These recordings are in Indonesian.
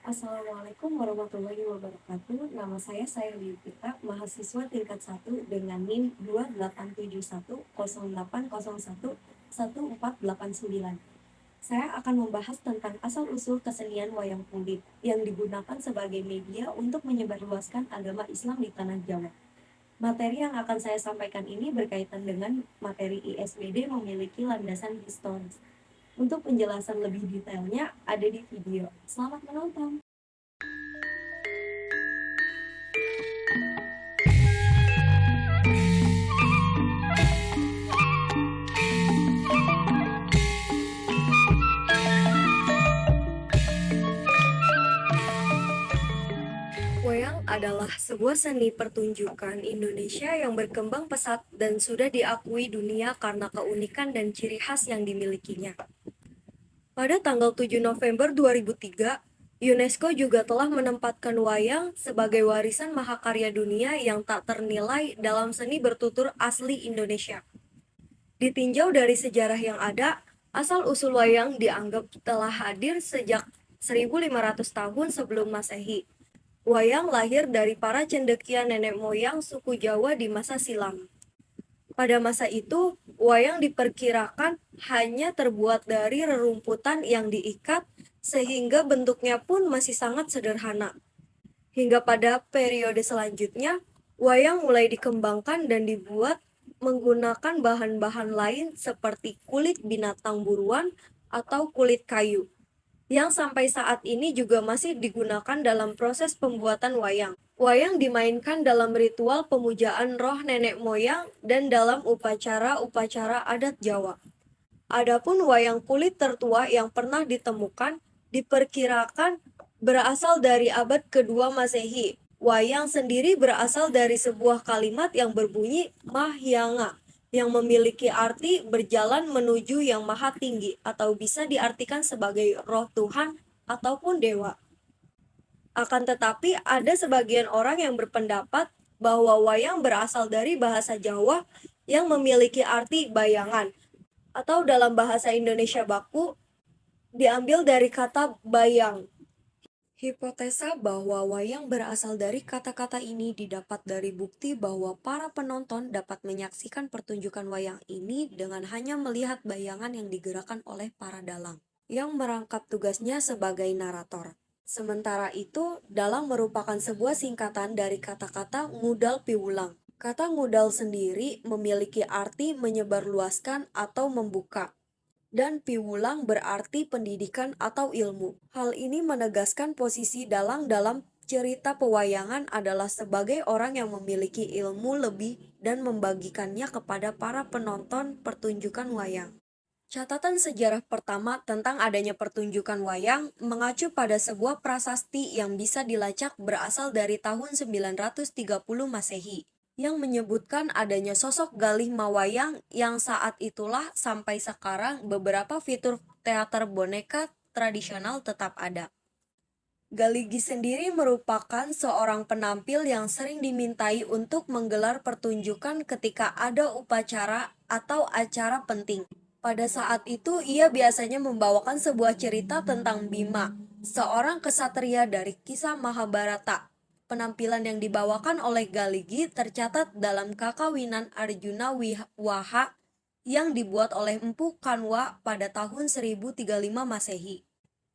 Assalamualaikum warahmatullahi wabarakatuh. Nama saya Sayuri Pita, mahasiswa tingkat 1 dengan NIM 2871008011489. Saya akan membahas tentang asal-usul kesenian wayang kulit yang digunakan sebagai media untuk menyebarluaskan agama Islam di tanah Jawa. Materi yang akan saya sampaikan ini berkaitan dengan materi ISBD memiliki landasan historis. Untuk penjelasan lebih detailnya ada di video. Selamat menonton! Wayang adalah sebuah seni pertunjukan Indonesia yang berkembang pesat dan sudah diakui dunia karena keunikan dan ciri khas yang dimilikinya. Pada tanggal 7 November 2003, UNESCO juga telah menempatkan wayang sebagai warisan mahakarya dunia yang tak ternilai dalam seni bertutur asli Indonesia. Ditinjau dari sejarah yang ada, asal-usul wayang dianggap telah hadir sejak 1500 tahun sebelum Masehi. Wayang lahir dari para cendekia nenek moyang suku Jawa di masa silam. Pada masa itu, wayang diperkirakan hanya terbuat dari rerumputan yang diikat, sehingga bentuknya pun masih sangat sederhana. Hingga pada periode selanjutnya, wayang mulai dikembangkan dan dibuat menggunakan bahan-bahan lain seperti kulit binatang buruan atau kulit kayu, yang sampai saat ini juga masih digunakan dalam proses pembuatan wayang. Wayang dimainkan dalam ritual pemujaan roh nenek moyang dan dalam upacara-upacara adat Jawa. Adapun wayang kulit tertua yang pernah ditemukan diperkirakan berasal dari abad kedua Masehi. Wayang sendiri berasal dari sebuah kalimat yang berbunyi Mahyanga, yang memiliki arti berjalan menuju yang maha tinggi atau bisa diartikan sebagai roh Tuhan ataupun dewa. Akan tetapi ada sebagian orang yang berpendapat bahwa wayang berasal dari bahasa Jawa yang memiliki arti bayangan, atau dalam bahasa Indonesia baku diambil dari kata bayang. Hipotesa bahwa wayang berasal dari kata-kata ini didapat dari bukti bahwa para penonton dapat menyaksikan pertunjukan wayang ini dengan hanya melihat bayangan yang digerakkan oleh para dalang, yang merangkap tugasnya sebagai narator. Sementara itu, dalang merupakan sebuah singkatan dari kata-kata ngudal piwulang. Kata ngudal sendiri memiliki arti menyebarluaskan atau membuka, dan piwulang berarti pendidikan atau ilmu. Hal ini menegaskan posisi dalang dalam cerita pewayangan adalah sebagai orang yang memiliki ilmu lebih dan membagikannya kepada para penonton pertunjukan wayang. Catatan sejarah pertama tentang adanya pertunjukan wayang mengacu pada sebuah prasasti yang bisa dilacak berasal dari tahun 930 Masehi, yang menyebutkan adanya sosok Galih Mawayang yang saat itulah sampai sekarang beberapa fitur teater boneka tradisional tetap ada. Galigi sendiri merupakan seorang penampil yang sering dimintai untuk menggelar pertunjukan ketika ada upacara atau acara penting. Pada saat itu, ia biasanya membawakan sebuah cerita tentang Bima, seorang kesatria dari kisah Mahabharata. Penampilan yang dibawakan oleh Galigi tercatat dalam Kakawinan Arjuna Wiwaha yang dibuat oleh Empu Kanwa pada tahun 1035 Masehi,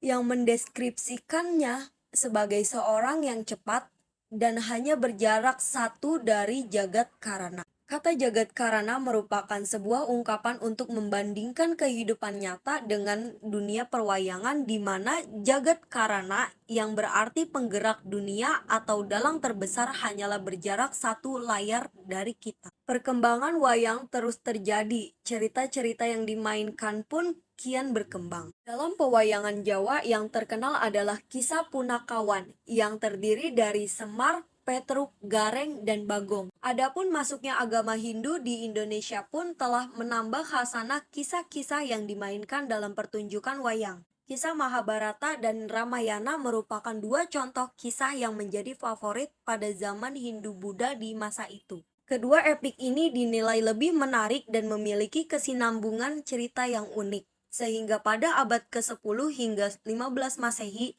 yang mendeskripsikannya sebagai seorang yang cepat dan hanya berjarak satu dari Jagat Karana. Kata Jagat Karana merupakan sebuah ungkapan untuk membandingkan kehidupan nyata dengan dunia perwayangan, di mana Jagat Karana yang berarti penggerak dunia atau dalang terbesar hanyalah berjarak satu layar dari kita. Perkembangan wayang terus terjadi, cerita-cerita yang dimainkan pun kian berkembang. Dalam pewayangan Jawa yang terkenal adalah Kisah Punakawan yang terdiri dari Semar, Petruk, Gareng, dan Bagong. Adapun masuknya agama Hindu di Indonesia pun telah menambah khasanah kisah-kisah yang dimainkan dalam pertunjukan wayang. Kisah Mahabharata dan Ramayana merupakan dua contoh kisah yang menjadi favorit pada zaman Hindu-Buddha di masa itu. Kedua epik ini dinilai lebih menarik dan memiliki kesinambungan cerita yang unik, sehingga pada abad ke-10 hingga 15 Masehi,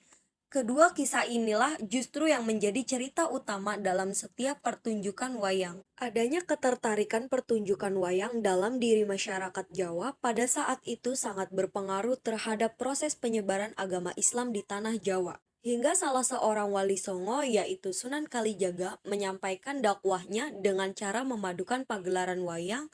Kedua kisah inilah justru yang menjadi cerita utama dalam setiap pertunjukan wayang. Adanya ketertarikan pertunjukan wayang dalam diri masyarakat Jawa pada saat itu sangat berpengaruh terhadap proses penyebaran agama Islam di tanah Jawa. Hingga salah seorang wali Songo yaitu Sunan Kalijaga menyampaikan dakwahnya dengan cara memadukan pagelaran wayang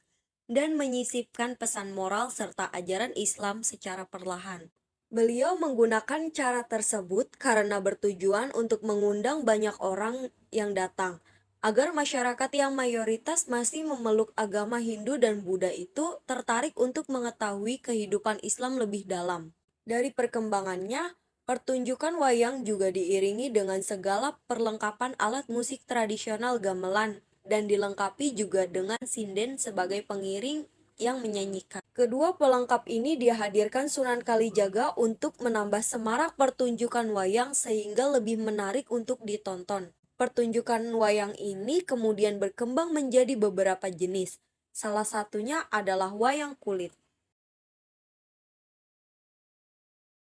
dan menyisipkan pesan moral serta ajaran Islam secara perlahan. Beliau menggunakan cara tersebut karena bertujuan untuk mengundang banyak orang yang datang, agar masyarakat yang mayoritas masih memeluk agama Hindu dan Buddha itu tertarik untuk mengetahui kehidupan Islam lebih dalam. Dari perkembangannya, pertunjukan wayang juga diiringi dengan segala perlengkapan alat musik tradisional gamelan dan dilengkapi juga dengan sinden sebagai pengiring yang menyanyikan. Kedua pelengkap ini dihadirkan Sunan Kalijaga untuk menambah semarak pertunjukan wayang sehingga lebih menarik untuk ditonton. Pertunjukan wayang ini kemudian berkembang menjadi beberapa jenis. Salah satunya adalah wayang kulit.